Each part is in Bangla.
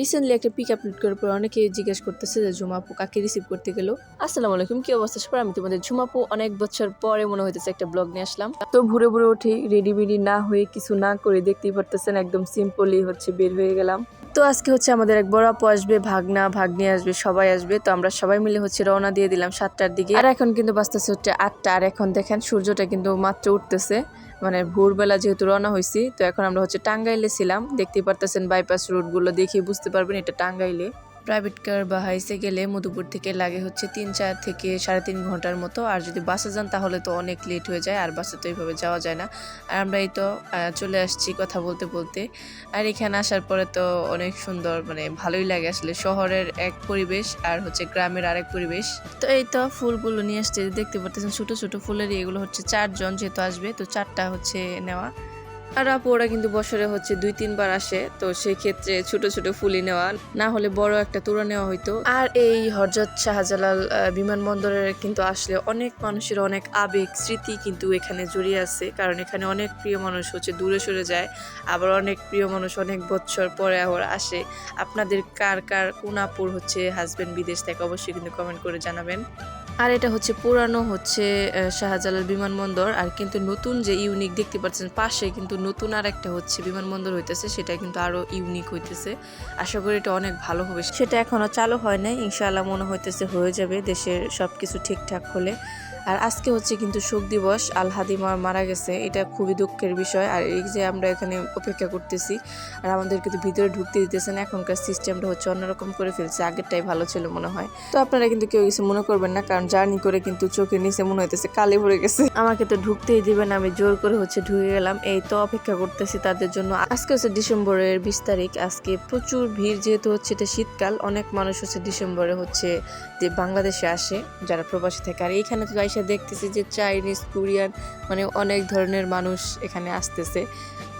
রিসেন্টলি একটা পিক আপলোড করার পর অনেকে জিজ্ঞেস করতেছে যে ঝুমা আপু কাকে রিসিভ করতে গেল। আসসালামু আলাইকুম, কি অবস্থা সবার? আমি তোমাদের ঝুমা আপু। অনেক বছর পরে মনে হইতেছে একটা ব্লগ নিয়ে আসলাম। তো ভোরে ভোরে উঠে রেডি বেডি না হয়ে কিছু না করে দেখতেই পারতেছেন একদম সিম্পলি বের হয়ে গেলাম। তো আজকে আমাদের এক বড় আপু আসবে, ভাগনা ভাগ্নি আসবে, সবাই আসবে। তো আমরা সবাই মিলে রওনা দিয়ে দিলাম 7টার দিকে। আর এখন কিন্তু বাজতেছে 8টা। আর এখন দেখেন সূর্যটা কিন্তু মাত্র উঠতেছে, মানে ভোরবেলা যেহেতু রওনা হয়েছি। তো এখন আমরা টাঙ্গাইলে ছিলাম, দেখতেই পারতেছেন বাইপাস রোড গুলো দেখে বুঝতে পারবেন এটা টাঙ্গাইলে। প্রাইভেট কার বা হাইসে গেলে মধুপুর থেকে লাগে 3-4 থেকে 3.5 ঘন্টার মতো। আর যদি বাসে যান তাহলে তো অনেক লেট হয়ে যায়, আর বাসে তো এইভাবে যাওয়া যায় না। আর আমরা এই তো চলে আসছি কথা বলতে বলতে। আর এখানে আসার পরে তো অনেক সুন্দর, মানে ভালোই লাগে আসলে। শহরের এক পরিবেশ আর গ্রামের আরেক পরিবেশ। তো এই তো ফুলগুলো নিয়ে আসছে, দেখতে পাচ্ছেন ছোট ছোট ফুলের। এগুলো 4 জন যেহেতু আসবে, তো 4টা নেওয়া। আর আপু ওরা কিন্তু বছরে 2-3 বার আসে, তো সেই ক্ষেত্রে ছোট ছোট ফুলই নেওয়া, না হলে বড় একটা তোড়া নেওয়া হইতো। আর এই হযরত শাহজালাল বিমানবন্দরের কিন্তু আসলে অনেক মানুষের অনেক আবেগ স্মৃতি কিন্তু এখানে জড়িয়ে আছে, কারণ এখানে অনেক প্রিয় মানুষ দূরে সরে যায়, আবার অনেক প্রিয় মানুষ অনেক বছর পরে ওরা আসে। আপনাদের কার কার কোন আপুর হাজবেন্ড বিদেশ থেকে অবশ্যই কিন্তু কমেন্ট করে জানাবেন। আর এটা পুরানো শাহজালাল বিমানবন্দর। আর কিন্তু নতুন যে ইউনিক দেখতে পাচ্ছেন পাশে কিন্তু নতুন আর একটা বিমানবন্দর হইতেছে, সেটা কিন্তু আরো ইউনিক হইতেছে। আশা করি এটা অনেক ভালো হবে। সেটা এখনো চালু হয় নাই, ইনশাআল্লাহ মনে হইতেছে হয়ে যাবে দেশের সবকিছু ঠিকঠাক হলে। আর আজকে কিন্তু শোক দিবস, আল হাদিমা মারা গেছে, এটা খুবই দুঃখের বিষয়। আর এই যে আমরা এখানে অপেক্ষা করতেছি, আর আমাদের কিন্তু ভিতরে ঢুকতে দিতেছেন। এখনকার সিস্টেমটা অন্যরকম করে ফেলছে, আগেরটাই ভালো ছিল মনে হয়। তো আপনারা কিন্তু কেউ কিছু মনে করবেন না, কারণ জার্নি করে কিন্তু চোখের নিচে মনে হইতেছে কালি ভরে গেছে। আমাকে তো ঢুকতেই দিবেন, আমি জোর করে ঢুকে গেলাম। এই তো অপেক্ষা করতেছি তাদের জন্য। আজকে ডিসেম্বরের 20 তারিখ। আজকে প্রচুর ভিড়, যেহেতু এটা শীতকাল। অনেক মানুষ ডিসেম্বরে যে বাংলাদেশে আসে যারা প্রবাসী থাকে। আর এইখানে তো আইসা দেখতেছি যে চাইনিজ, কোরিয়ান, মানে অনেক ধরনের মানুষ এখানে আসতেছে।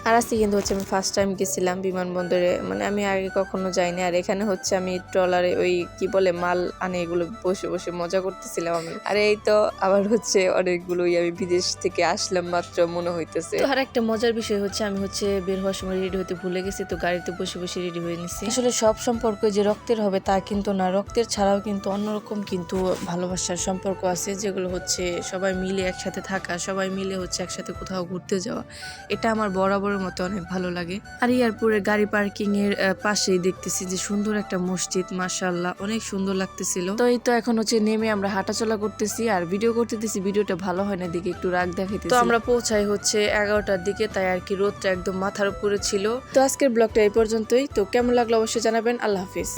আর আজকে কিন্তু আমি ফার্স্ট টাইম গেছিলাম বিমানবন্দরে, মানে আমি আগে কখনো যাইনি। আর এখানে আমি ট্রলারে ওই কি বলে মাল আনে, এগুলো বসে বসে মজা করতেছিলাম আমি। আর এই তো আবার অনেকগুলোই আমি বিদেশ থেকে আসলাম মাত্র মনে হইতেছে। আর একটা মজার বিষয় আমি বের হওয়ার সময় রেডি হতে ভুলে গেছি, তো গাড়িতে বসে বসে রেডি হয়ে নিছি। আসলে সব সম্পর্ক যে রক্তের হবে তা কিন্তু না, রক্তের ছাড়াও কিন্তু অন্যরকম কিন্তু ভালোবাসার সম্পর্ক আছে, যেগুলো সবাই মিলে একসাথে থাকা, সবাই মিলে একসাথে কোথাও ঘুরতে যাওয়া। এটা আমার বরাবর মতো অনেক ভালো লাগে। আর এয়ারপোর্টের গাড়ি পার্কিং এর পাশেই দেখতেছি যে সুন্দর একটা মসজিদ, মাশাআল্লাহ অনেক সুন্দর লাগতেছিল। তো এই তো এখন নেমে আমরা হাঁটাচলা করতেছি আর ভিডিও করতেছি। ভিডিওটা ভালো হয় না দিকে একটু রাগ দেখাইতেছি। তো আমরা পৌঁছাই 11টার দিকে, তাই আর কি রোদটা একদম মাথার উপরে ছিল। তো আজকের ব্লগটা এই পর্যন্তই। তো কেমন লাগলো অবশ্যই জানাবেন। আল্লাহ হাফেজ।